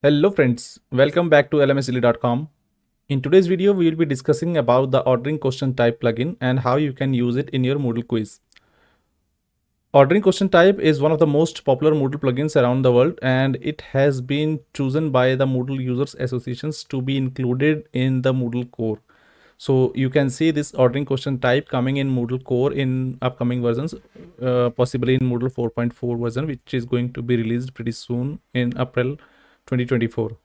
Hello friends, welcome back to lmsdaily.com. In today's video, we will be discussing about the ordering question type plugin and how you can use it in your Moodle quiz. Ordering question type is one of the most popular Moodle plugins around the world, and it has been chosen by the Moodle users associations to be included in the Moodle core. So you can see this ordering question type coming in Moodle core in upcoming versions, possibly in Moodle 4.4 version, which is going to be released pretty soon in April 2024.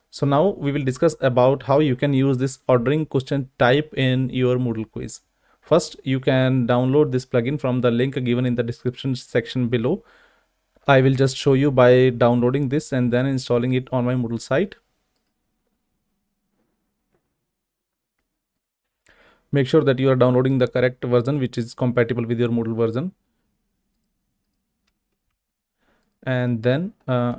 So now we will discuss about how you can use this ordering question type in your Moodle quiz. First, you can download this plugin from the link given in the description section below. I will just show you by downloading this and then installing it on my Moodle site. Make sure that you are downloading the correct version which is compatible with your Moodle version. And then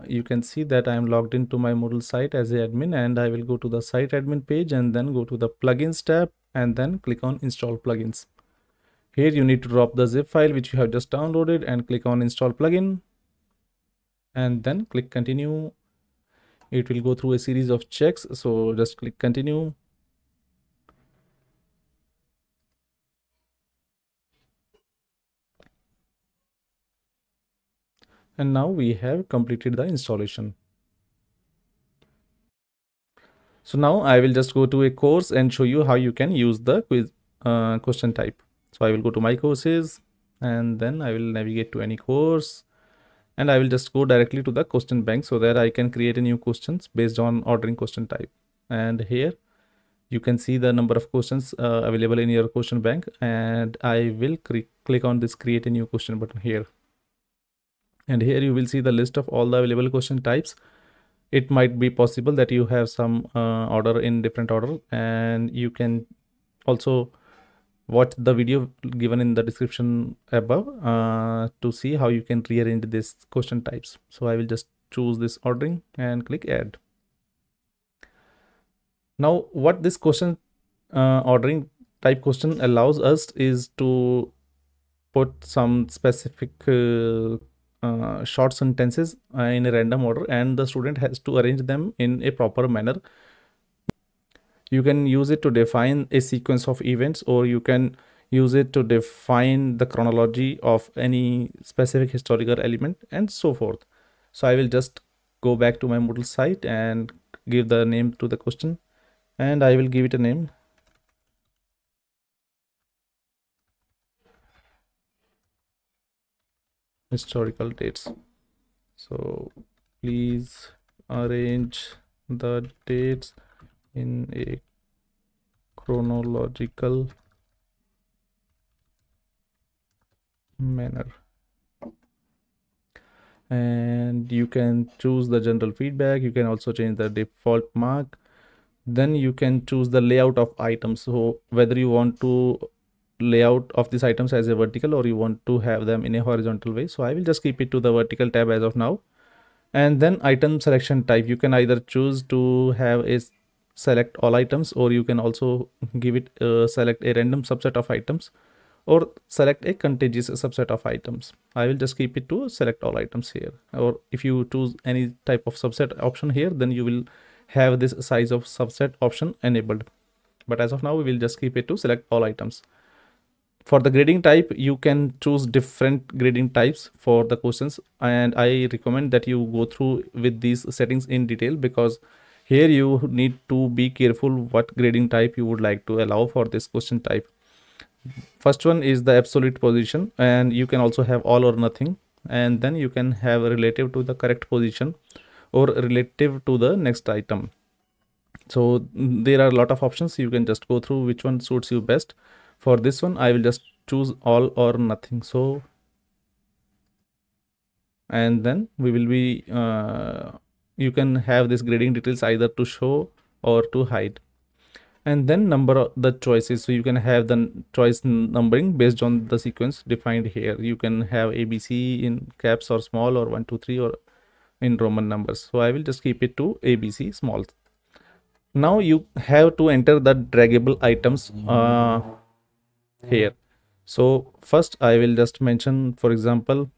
you can see that I am logged into my Moodle site as an admin, and I will go to the site admin page and then go to the plugins tab and then click on install plugins. Here you need to drop the zip file which you have just downloaded and click on install plugin and then click continue. It will go through a series of checks, so just click continue. And now we have completed the installation. So now I will just go to a course and show you how you can use the quiz question type. So I will go to my courses and then I will navigate to any course and I will just go directly to the question bank so that I can create a new questions based on ordering question type. And here you can see the number of questions available in your question bank, and I will click on this create a new question button here. And here you will see the list of all the available question types. It might be possible that you have some order in different order, and you can also watch the video given in the description above to see how you can rearrange this question types. So I will just choose this ordering and click add. Now what this question ordering type question allows us is to put some specific short sentences in a random order, and the student has to arrange them in a proper manner. You can use it to define a sequence of events, or you can use it to define the chronology of any specific historical element and so forth. So I will just go back to my Moodle site and give the name to the question, and I will give it a name. Historical dates. So please arrange the dates in a chronological manner. And you can choose the general feedback. You can also change the default mark. Then you can choose the layout of items. So whether you want to layout of these items as a vertical or you want to have them in a horizontal way. So I will just keep it to the vertical tab as of now. And then item selection type, you can either choose to have a select all items, or you can also give it select a random subset of items, or select a contiguous subset of items. I will just keep it to select all items here, or if you choose any type of subset option here, then you will have this size of subset option enabled. But as of now, we will just keep it to select all items. For the grading type, you can choose different grading types for the questions, and I recommend that you go through with these settings in detail, because here you need to be careful what grading type you would like to allow for this question type. First one is the absolute position, and you can also have all or nothing, and then you can have relative to the correct position or relative to the next item. So there are a lot of options. You can just go through which one suits you best. For this one, I will just choose all or nothing. So, and then we will be you can have this grading details either to show or to hide. And then number of the choices, so you can have the choice numbering based on the sequence defined here. You can have ABC in caps or small, or 1 2 3, or in Roman numbers. So I will just keep it to ABC small. Now you have to enter the draggable items here. So first I will just mention, for example,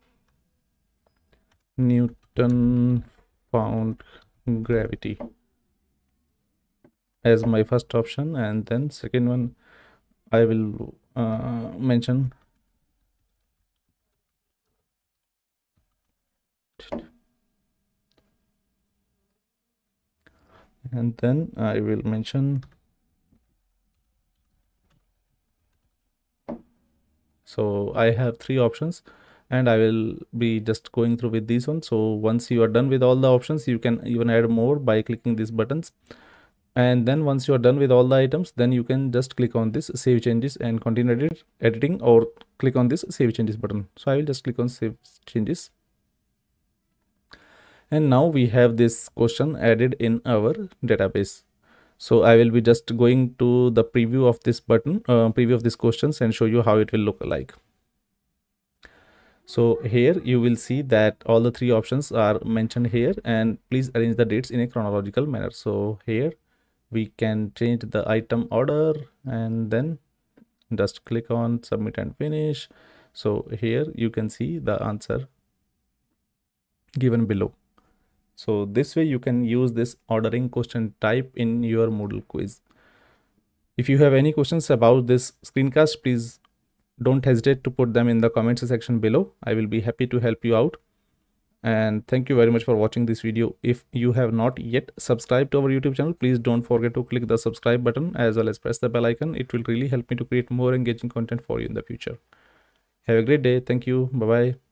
Newton found gravity as my first option, and then second one I will mention and then I will mention. So I have three options and I will be just going through with these ones. So once you are done with all the options, you can even add more by clicking these buttons. And then once you are done with all the items, then you can just click on this save changes and continue editing, or click on this save changes button. So I will just click on save changes. And now we have this question added in our database. So I will be just going to the preview of this button, preview of these questions, and show you how it will look like. So here you will see that all the three options are mentioned here, and please arrange the dates in a chronological manner. So here we can change the item order and then just click on submit and finish. So here you can see the answer given below. So this way you can use this ordering question type in your Moodle quiz. If you have any questions about this screencast, please don't hesitate to put them in the comments section below. I will be happy to help you out. And thank you very much for watching this video. If you have not yet subscribed to our YouTube channel, please don't forget to click the subscribe button as well as press the bell icon. It will really help me to create more engaging content for you in the future. Have a great day. Thank you. Bye bye.